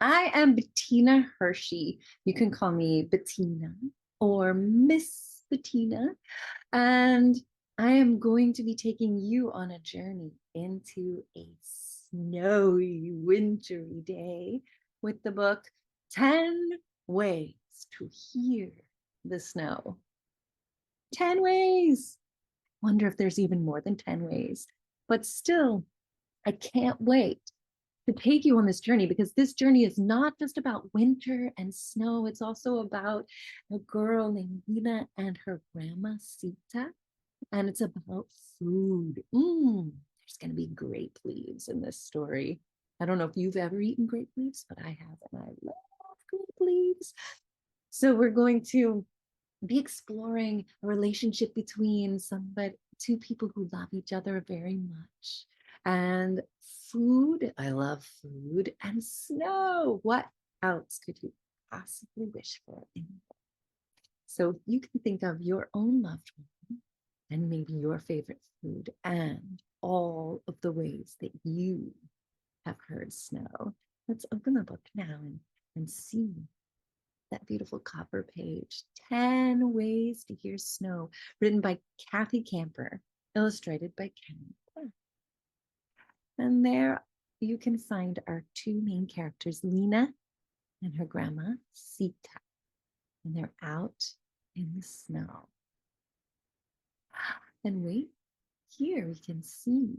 I am Bettina Hershey. You can call me Bettina or Miss Bettina. And I am going to be taking you on a journey into a snowy, wintry day with the book 10 Ways to Hear the Snow. 10 ways. Wonder if there's even more than 10 ways. But still, I can't wait to take you on this journey because this journey is not just about winter and snow. It's also about a girl named Lina and her grandma Sita. And it's about food. There's going to be grape leaves in this story. I don't know if you've ever eaten grape leaves, but I have, and I love grape leaves. So we're going to be exploring a relationship between two people who love each other very much. And food, I love food, and snow. What else could you possibly wish for in life? So you can think of your own loved one and maybe your favorite food and all of the ways that you have heard snow. Let's open the book now and see that beautiful copper page, 10 Ways to Hear Snow, written by Cathy Camper, illustrated by Kenard Pak. And there you can find our two main characters, Lina and her grandma, Sita. And they're out in the snow. And wait, here we can see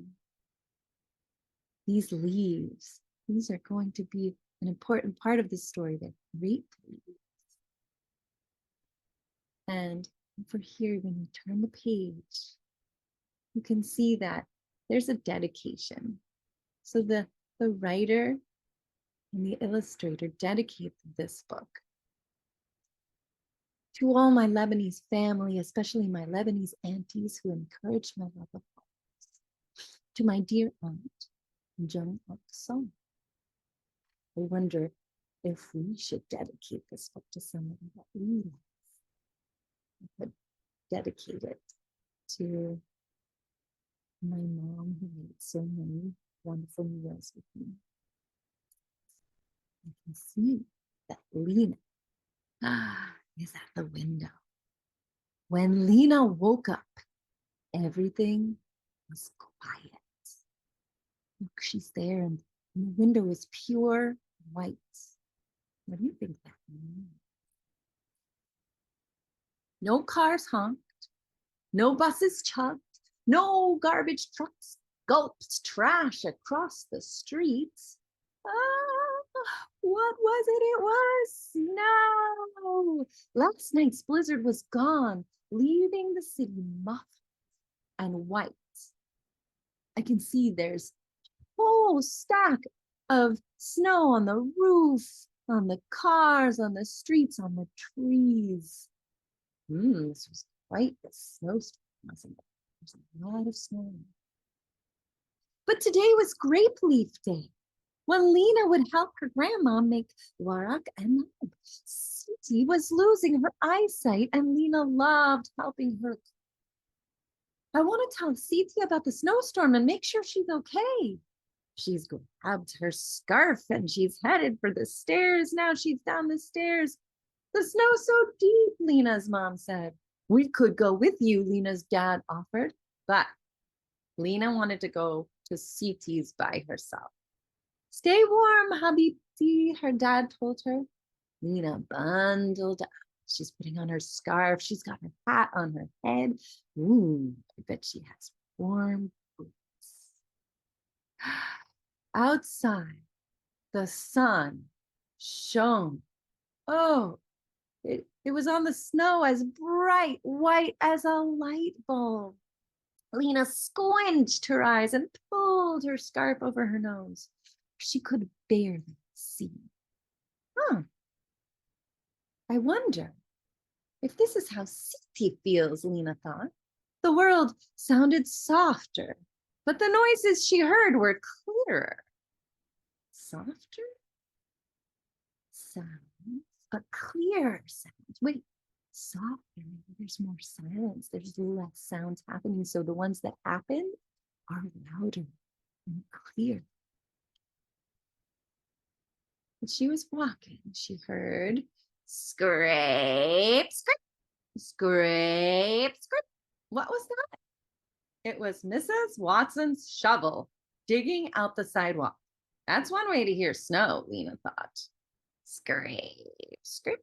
these leaves. These are going to be an important part of the story. They're grape leaves. And over here, when you turn the page, you can see that there's a dedication. So the writer and the illustrator dedicated this book to all my Lebanese family, especially my Lebanese aunties who encouraged my love of flowers, to my dear aunt, Joan Oxon. I wonder if we should dedicate this book to somebody that we love. I could dedicate it to my mom who made so many wonderful meals with me. You can see that Lina is at the window. When Lina woke up, everything was quiet. Look, she's there, and the window is pure white. What do you think that means? No cars honked, no buses chugged, no garbage trucks gulped trash across the streets. What was it? It was snow. Last night's blizzard was gone, leaving the city muffled and white. I can see there's a whole stack of snow on the roof, on the cars, on the streets, on the trees. This was quite the snowstorm, wasn't it? There's a lot of snow. But today was grape leaf day, when Lina would help her grandma make warak and enab. Siti was losing her eyesight, and Lina loved helping her. I want to tell Siti about the snowstorm and make sure she's okay. She's grabbed her scarf and she's headed for the stairs. Now she's down the stairs. The snow's so deep, Lina's mom said. We could go with you, Lina's dad offered, but Lina wanted to go to Siti's by herself. Stay warm, Habibti, her dad told her. Lina bundled up. She's putting on her scarf. She's got her hat on her head. I bet she has warm boots. Outside, the sun shone. Oh, it was on the snow as bright white as a light bulb. Lina squinched her eyes and pulled her scarf over her nose. She could barely see. I wonder if this is how Siti feels, Lina thought. The world sounded softer, but the noises she heard were clearer. Softer sounds, but clearer sounds. Wait, softer, maybe there's more silence. There's less sounds happening, so the ones that happen are louder and clear. As she was walking, she heard scrape, scrape, scrape, scrape. What was that? It was Mrs. Watson's shovel digging out the sidewalk. That's one way to hear snow, Lina thought. Scrape, scrape,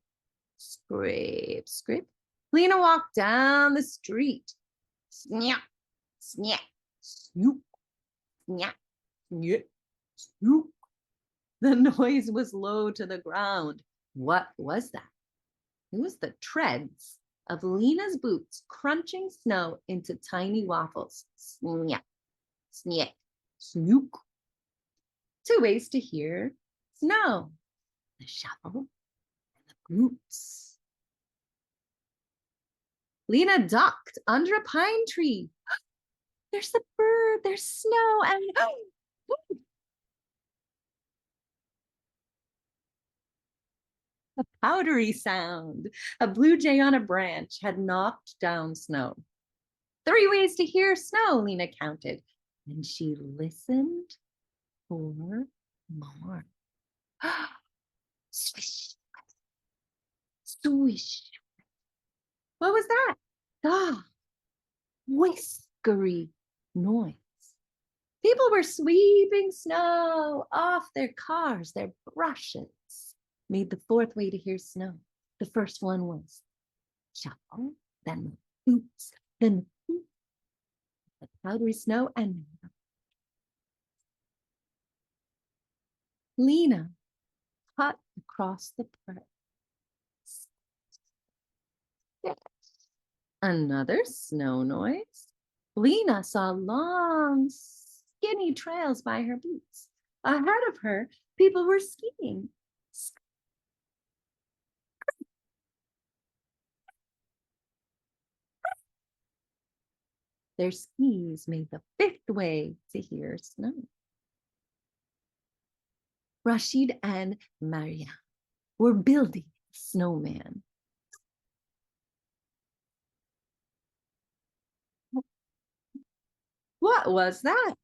scrape, scrape. Lina walked down the street. Snap, snap, snoop, snap, snap, snoop. The noise was low to the ground. What was that? It was the treads of Lina's boots crunching snow into tiny waffles. Snap, snap, snook. Two ways to hear snow: the shovel and the boots. Lina ducked under a pine tree. There's the bird, there's snow, and a powdery sound. A blue jay on a branch had knocked down snow. 3 ways to hear snow, Lina counted, and she listened for more. Swish, swish. What was that? Ah, whiskery noise. People were sweeping snow off their cars, their brushes. Made the 4th way to hear snow. The first one was shovel, then the boots, then the powdery snow, and Lina cut across the park. Another snow noise. Lina saw long, skinny trails by her boots. Ahead of her, people were skiing. Their skis made the 5th way to hear snow. Rashid and Maria were building a snowman. What was that?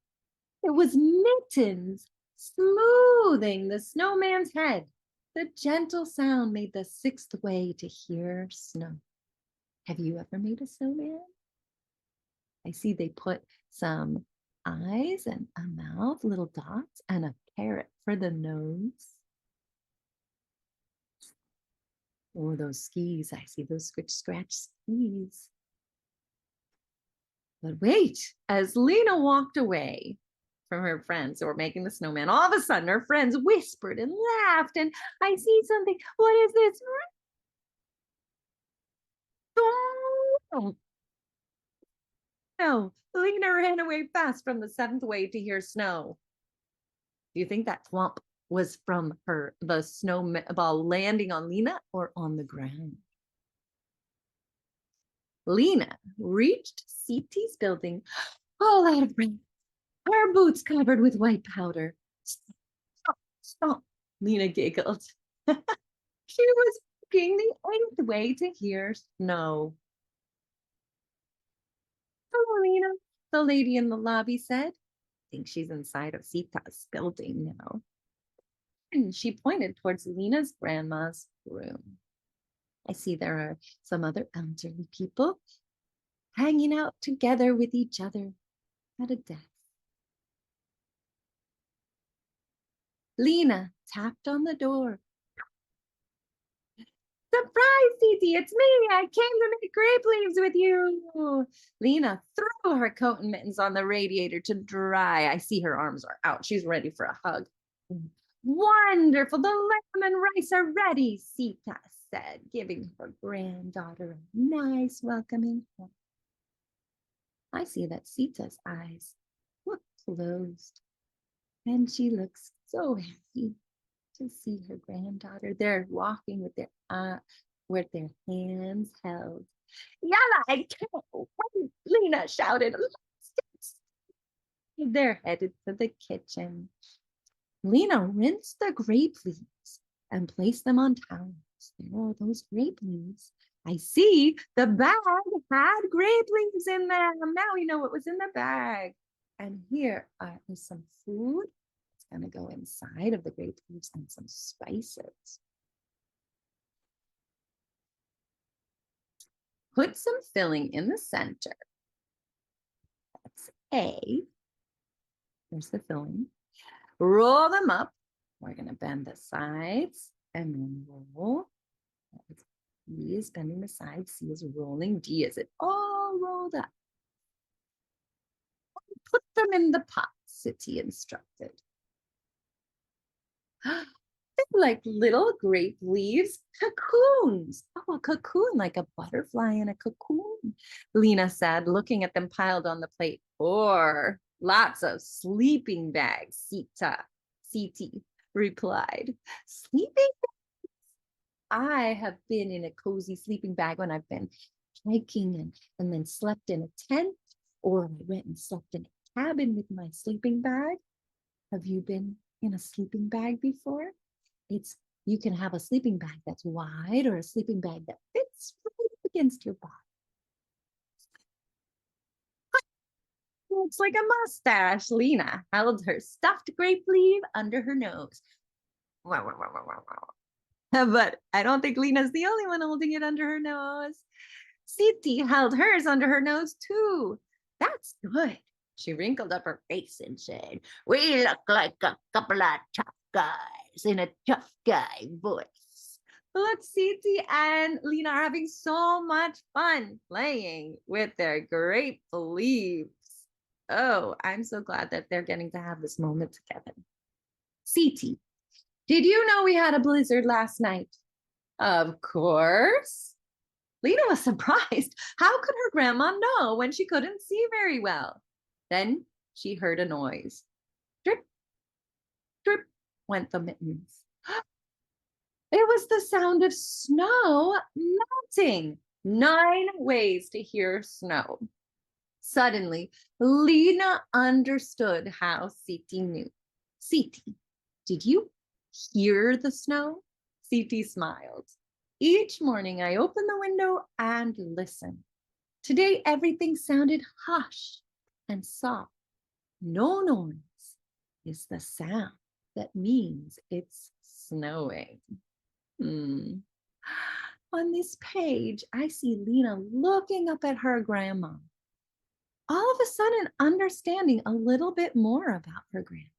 It was Mittens smoothing the snowman's head. The gentle sound made the 6th way to hear snow. Have you ever made a snowman? I see they put some eyes and a mouth, little dots, and a carrot for the nose. Oh, those skis. I see those scratch skis. But wait, as Lina walked away from her friends who were making the snowman, all of a sudden her friends whispered and laughed, and I see something. What is this? Oh, no, Lina ran away fast from the 7th way to hear snow. Do you think that thwomp was from the snowball landing on Lina or on the ground? Lina reached CT's building, all out of breath, her boots covered with white powder. Stop, stop, Lina giggled. She was walking the 8th way to hear snow. Hello, Lina, the lady in the lobby said. I think she's inside of Sita's building now. And she pointed towards Lina's grandma's room. I see there are some other elderly people hanging out together with each other at a desk. Lina tapped on the door. Surprise, Titi, it's me. I came to make grape leaves with you. Lina threw her coat and mittens on the radiator to dry. I see her arms are out. She's ready for a hug. Wonderful. The lamb and rice are ready, Sita said, giving her granddaughter a nice welcoming hug. I see that Sita's eyes look closed, and she looks so happy to see her granddaughter. They're walking with their hands held. Yalla, I can't wait, Lina shouted. They're headed to the kitchen. Lina rinsed the grape leaves and placed them on towels. There are those grape leaves. I see the bag had grape leaves in them. Now we know what was in the bag. And here is some food. It's going to go inside of the grape leaves and some spices. Put some filling in the center. That's A. There's the filling. Roll them up. We're going to bend the sides and then roll. B is bending the sides. C is rolling. D is it all rolled up. Put them in the pot, City instructed. Like little grape leaves, cocoons. Oh, a cocoon, like a butterfly in a cocoon, Lina said, looking at them piled on the plate. Or lots of sleeping bags, Siti replied. Sleeping bags? I have been in a cozy sleeping bag when I've been hiking and then slept in a tent, or I went and slept in a cabin with my sleeping bag. Have you been in a sleeping bag before? You can have a sleeping bag that's wide or a sleeping bag that fits right against your body. Looks like a mustache. Lina held her stuffed grape leaf under her nose. Wow, wow, wow, wow, wow. But I don't think Lina's the only one holding it under her nose. Siti held hers under her nose too. That's good. She wrinkled up her face and said, "We look like a couple of tough guys," in a tough guy voice. Look, Siti and Lina are having so much fun playing with their grape leaves. Oh, I'm so glad that they're getting to have this moment together. Siti, did you know we had a blizzard last night? Of course. Lina was surprised. How could her grandma know when she couldn't see very well? Then she heard a noise. Drip, drip went the mittens. It was the sound of snow melting. 9 ways to hear snow. Suddenly, Lina understood how Siti knew. Siti, did you hear the snow? Siti smiled. Each morning I open the window and listen. Today everything sounded hushed and soft. No noise is the sound that means it's snowing. On this page, I see Lina looking up at her grandma, all of a sudden understanding a little bit more about her grandma.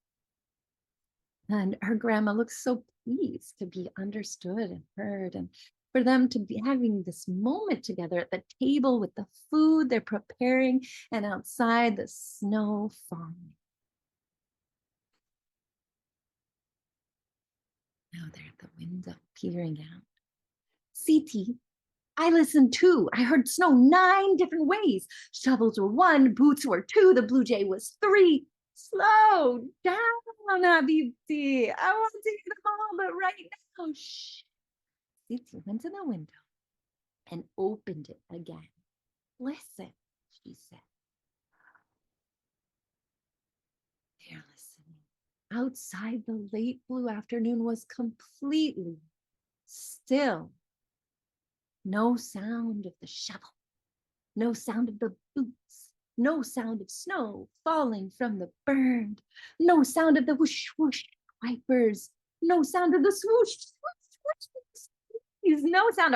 And her grandma looks so pleased to be understood and heard, and for them to be having this moment together at the table with the food they're preparing and outside the snow falling. Now they're at the window peering out. Siti, I listened too. I heard snow 9 different ways. Shovels were 1, boots were 2, the blue jay was 3. Slow down, Habibti. I want to hear them all, but right now, shh. Siti went to the window and opened it again. Listen, she said. They're listening. Outside, the late blue afternoon was completely still. No sound of the shovel, no sound of the boots, no sound of snow falling from the berm, no sound of the whoosh, whoosh wipers, no sound of the swoosh, swoosh, swoosh, no sound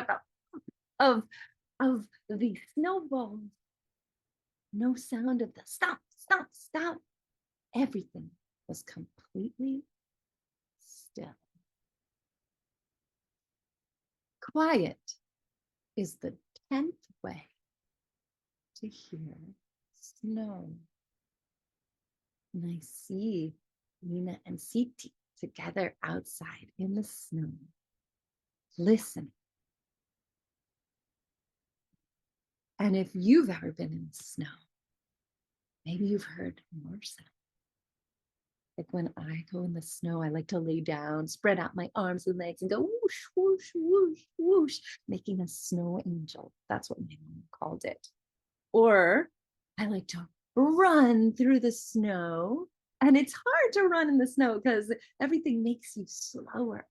of the snowballs, no sound of the stop, stop, stop. Everything was completely still. Quiet is the 10th way to hear snow. And I see Lina and Siti together outside in the snow, listening. And if you've ever been in the snow, maybe you've heard more sound. Like when I go in the snow, I like to lay down, spread out my arms and legs and go whoosh, whoosh, whoosh, whoosh, making a snow angel. That's what my mom called it. Or I like to run through the snow. And it's hard to run in the snow because everything makes you slower.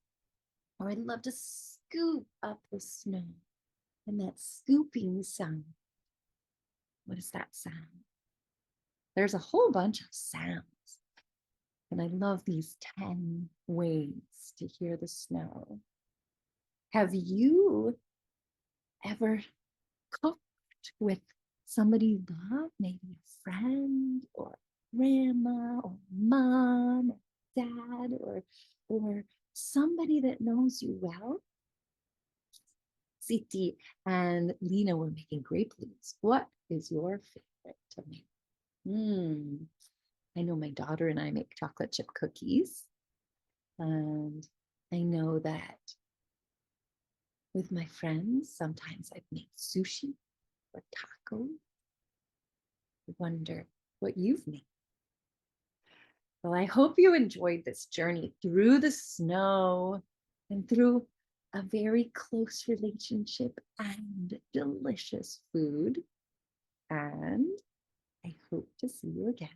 Or I'd love to scoop up the snow. And that scooping sound. What is that sound? There's a whole bunch of sounds. And I love these 10 ways to hear the snow. Have you ever cooked with somebody you love, maybe a friend or grandma or mom or dad or somebody that knows you well? NYCCT and Lina were making grape leaves. What is your favorite to make? I know my daughter and I make chocolate chip cookies. And I know that with my friends, sometimes I've made sushi or tacos. I wonder what you've made. Well, I hope you enjoyed this journey through the snow and through a very close relationship and delicious food. And I hope to see you again.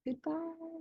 Goodbye.